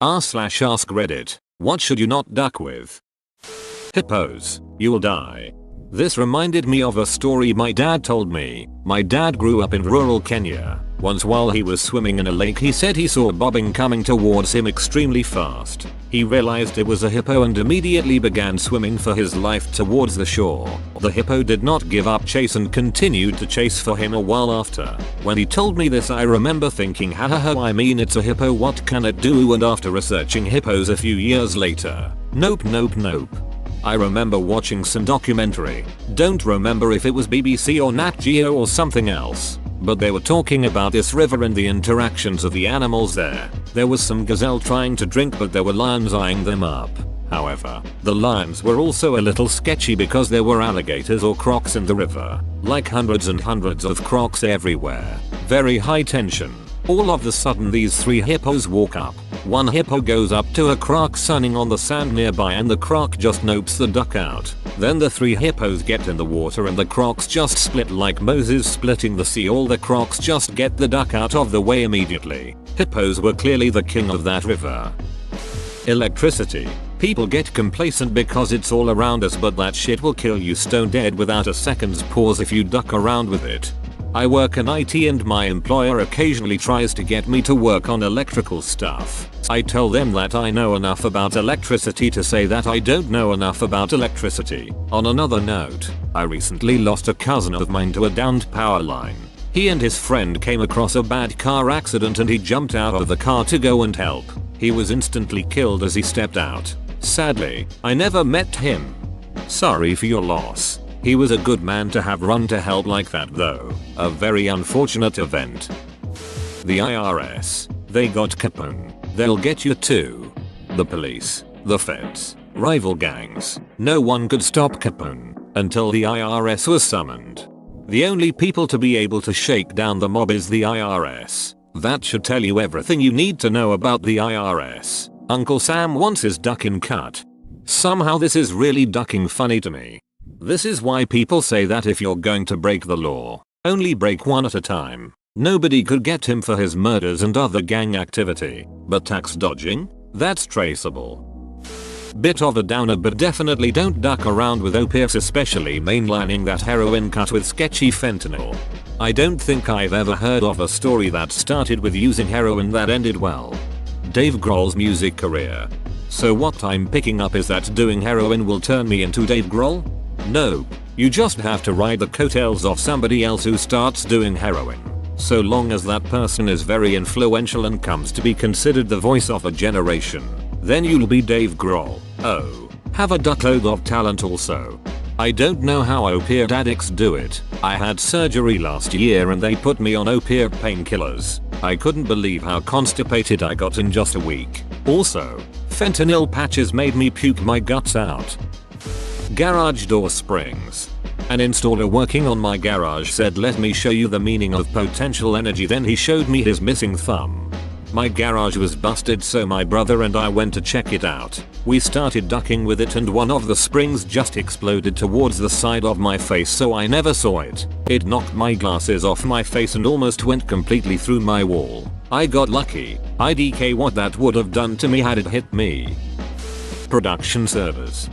r/ask Reddit. What should you not duck with? Hippos. You'll die. This reminded me of a story my dad told me. My dad grew up in rural Kenya. Once while he was swimming in a lake he said he saw bobbing coming towards him extremely fast. He realized it was a hippo and immediately began swimming for his life towards the shore. The hippo did not give up chase and continued to chase for him a while after. When he told me this I remember thinking hahaha, I mean it's a hippo, what can it do? And after researching hippos a few years later, nope. I remember watching some documentary, don't remember if it was BBC or Nat Geo or something else, but they were talking about this river and the interactions of the animals there. There was some gazelle trying to drink but there were lions eyeing them up. However, the lions were also a little sketchy because there were alligators or crocs in the river, like hundreds and hundreds of crocs everywhere. Very high tension. All of a sudden these three hippos walk up. One hippo goes up to a croc sunning on the sand nearby and the croc just nopes the duck out. Then the three hippos get in the water and the crocs just split like Moses splitting the sea. All the crocs just get the duck out of the way immediately. Hippos were clearly the king of that river. Electricity. People get complacent because it's all around us, but that shit will kill you stone dead without a second's pause if you duck around with it. I work in IT and my employer occasionally tries to get me to work on electrical stuff. I tell them that I know enough about electricity to say that I don't know enough about electricity. On another note, I recently lost a cousin of mine to a downed power line. He and his friend came across a bad car accident and he jumped out of the car to go and help. He was instantly killed as he stepped out. Sadly, I never met him. Sorry for your loss. He was a good man to have run to help like that though. A very unfortunate event. The IRS. They got Capone. They'll get you too. The police. The feds. Rival gangs. No one could stop Capone until the IRS was summoned. The only people to be able to shake down the mob is the IRS. That should tell you everything you need to know about the IRS. Uncle Sam wants his ducking cut. Somehow this is really ducking funny to me. This is why people say that if you're going to break the law, only break one at a time. Nobody could get him for his murders and other gang activity, but tax dodging? That's traceable. Bit of a downer, but definitely don't duck around with opiates, especially mainlining that heroin cut with sketchy fentanyl. I don't think I've ever heard of a story that started with using heroin that ended well. Dave Grohl's music career. So what I'm picking up is that doing heroin will turn me into Dave Grohl? No, you just have to ride the coattails of somebody else who starts doing heroin. So long as that person is very influential and comes to be considered the voice of a generation, then you'll be Dave Grohl. Oh, have a duckload of talent also. I don't know how opiate addicts do it. I had surgery last year and they put me on opiate painkillers. I couldn't believe how constipated I got in just a week. Also, fentanyl patches made me puke my guts out. Garage door springs. An installer working on my garage said, "Let me show you the meaning of potential energy." Then he showed me his missing thumb. My garage was busted, so my brother and I went to check it out. We started ducking with it and one of the springs just exploded towards the side of my face, so I never saw it. It knocked my glasses off my face and almost went completely through my wall. I got lucky. IDK what that would have done to me had it hit me. Production servers.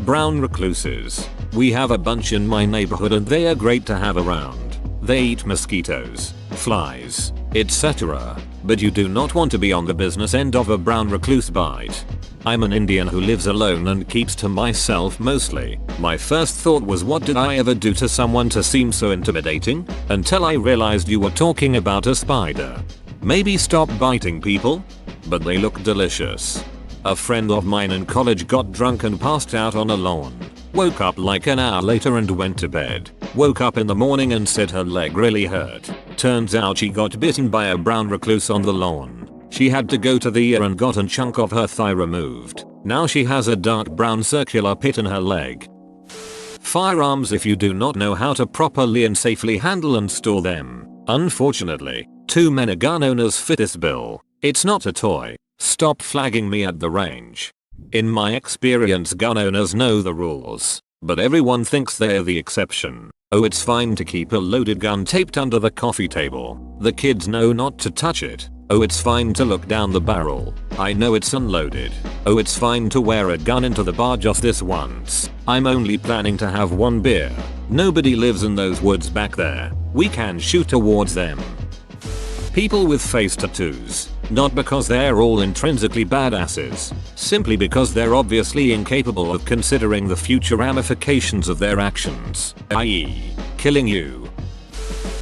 Brown recluses. We have a bunch in my neighborhood and they are great to have around. They eat mosquitoes, flies, etc. But you do not want to be on the business end of a brown recluse bite. I'm an Indian who lives alone and keeps to myself mostly. My first thought was, what did I ever do to someone to seem so intimidating? Until I realized you were talking about a spider. Maybe stop biting people? But they look delicious. A friend of mine in college got drunk and passed out on a lawn. Woke up like an hour later and went to bed. Woke up in the morning and said her leg really hurt. Turns out she got bitten by a brown recluse on the lawn. She had to go to the ER and got a chunk of her thigh removed. Now she has a dark brown circular pit in her leg. Firearms. If you do not know how to properly and safely handle and store them, unfortunately, too many gun owners fit this bill. It's not a toy. Stop flagging me at the range. In my experience, gun owners know the rules, but everyone thinks they're the exception. Oh, it's fine to keep a loaded gun taped under the coffee table. The kids know not to touch it. Oh, it's fine to look down the barrel. I know it's unloaded. Oh, it's fine to wear a gun into the bar just this once. I'm only planning to have one beer. Nobody lives in those woods back there. We can shoot towards them. People with face tattoos. Not because they're all intrinsically badasses. Simply because they're obviously incapable of considering the future ramifications of their actions. i.e., killing you.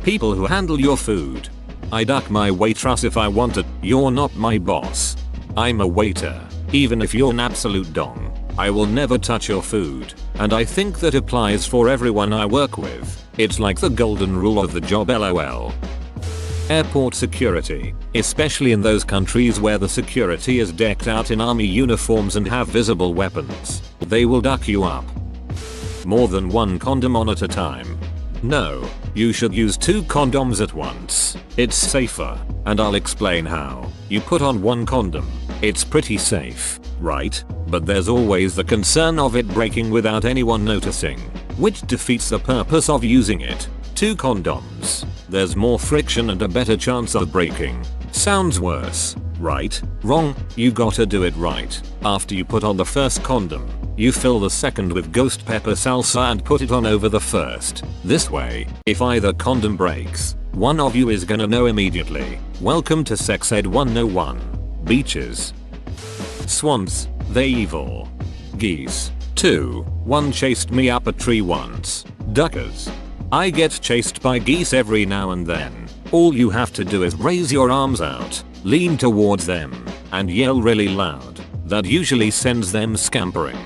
People who handle your food. I duck my waitress if I want it. You're not my boss. I'm a waiter. Even if you're an absolute dong, I will never touch your food. And I think that applies for everyone I work with. It's like the golden rule of the job, lol. Airport security, especially in those countries where the security is decked out in army uniforms and have visible weapons. They will duck you up. More than one condom on at a time. No, you should use 2 condoms at once. It's safer, and I'll explain how. You put on 1 condom. It's pretty safe, right? But there's always the concern of it breaking without anyone noticing, which defeats the purpose of using it. 2 condoms. There's more friction and a better chance of breaking. Sounds worse, right? Wrong, you gotta do it right. After you put on the first condom, you fill the second with ghost pepper salsa and put it on over the first. This way, if either condom breaks, one of you is gonna know immediately. Welcome to Sex Ed 101. Beaches. Swans, they evil. Geese. 2. One chased me up a tree once. Duckers. I get chased by geese every now and then. All you have to do is raise your arms out, lean towards them, and yell really loud. That usually sends them scampering.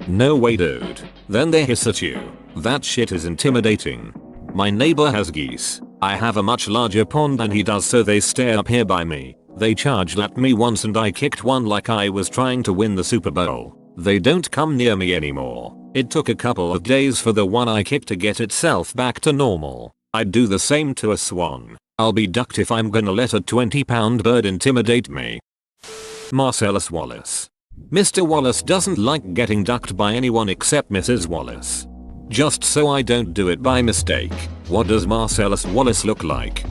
No way, dude. Then they hiss at you. That shit is intimidating. My neighbor has geese. I have a much larger pond than he does, so they stay up here by me. They charged at me once and I kicked one like I was trying to win the Super Bowl. They don't come near me anymore. It took a couple of days for the one I kicked to get itself back to normal. I'd do the same to a swan. I'll be ducked if I'm gonna let a 20-pound bird intimidate me. Marcellus Wallace. Mr. Wallace doesn't like getting ducked by anyone except Mrs. Wallace. Just so I don't do it by mistake. What does Marcellus Wallace look like?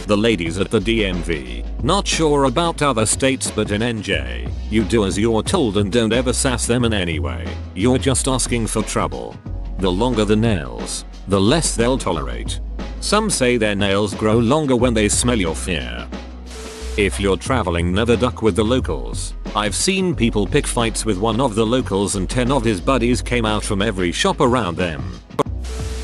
The ladies at the DMV. Not sure about other states, but in NJ, you do as you're told and don't ever sass them in any way. You're just asking for trouble. The longer the nails, the less they'll tolerate. Some say their nails grow longer when they smell your fear. If you're traveling, never duck with the locals. I've seen people pick fights with one of the locals and 10 of his buddies came out from every shop around them.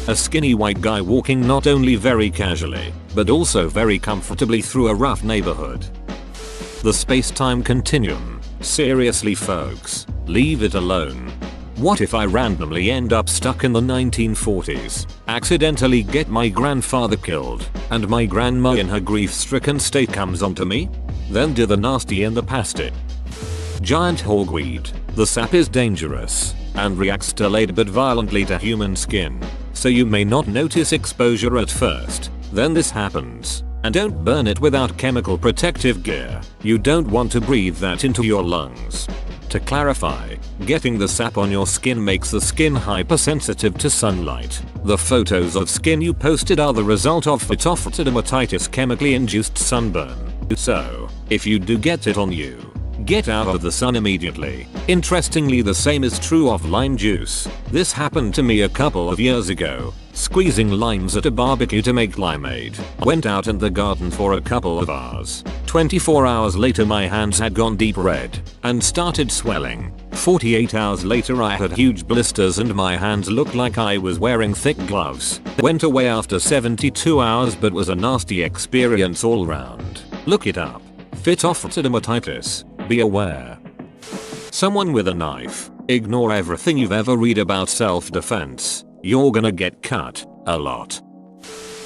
A skinny white guy walking not only very casually, but also very comfortably through a rough neighborhood. The space-time continuum. Seriously folks, leave it alone. What if I randomly end up stuck in the 1940s, accidentally get my grandfather killed, and my grandma in her grief-stricken state comes onto me? Then do the nasty in the pasty. Giant hogweed. The sap is dangerous, and reacts delayed but violently to human skin, so you may not notice exposure at first. Then this happens, and don't burn it without chemical protective gear. You don't want to breathe that into your lungs. To clarify, getting the sap on your skin makes the skin hypersensitive to sunlight. The photos of skin you posted are the result of phytophthirmatitis, chemically induced sunburn. So, if you do get it on you, get out of the sun immediately. Interestingly, the same is true of lime juice. This happened to me a couple of years ago. Squeezing limes at a barbecue to make limeade. Went out in the garden for a couple of hours. 24 hours later my hands had gone deep red and started swelling. 48 hours later I had huge blisters and my hands looked like I was wearing thick gloves. Went away after 72 hours but was a nasty experience all round. Look it up. Phytophthirmatitis. Be aware. Someone with a knife. Ignore everything you've ever read about self-defense. You're gonna get cut. A lot.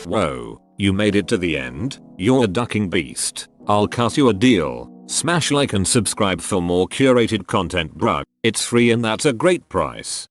Whoa, you made it to the end? You're a ducking beast. I'll cut you a deal. Smash like and subscribe for more curated content, bruh. It's free and that's a great price.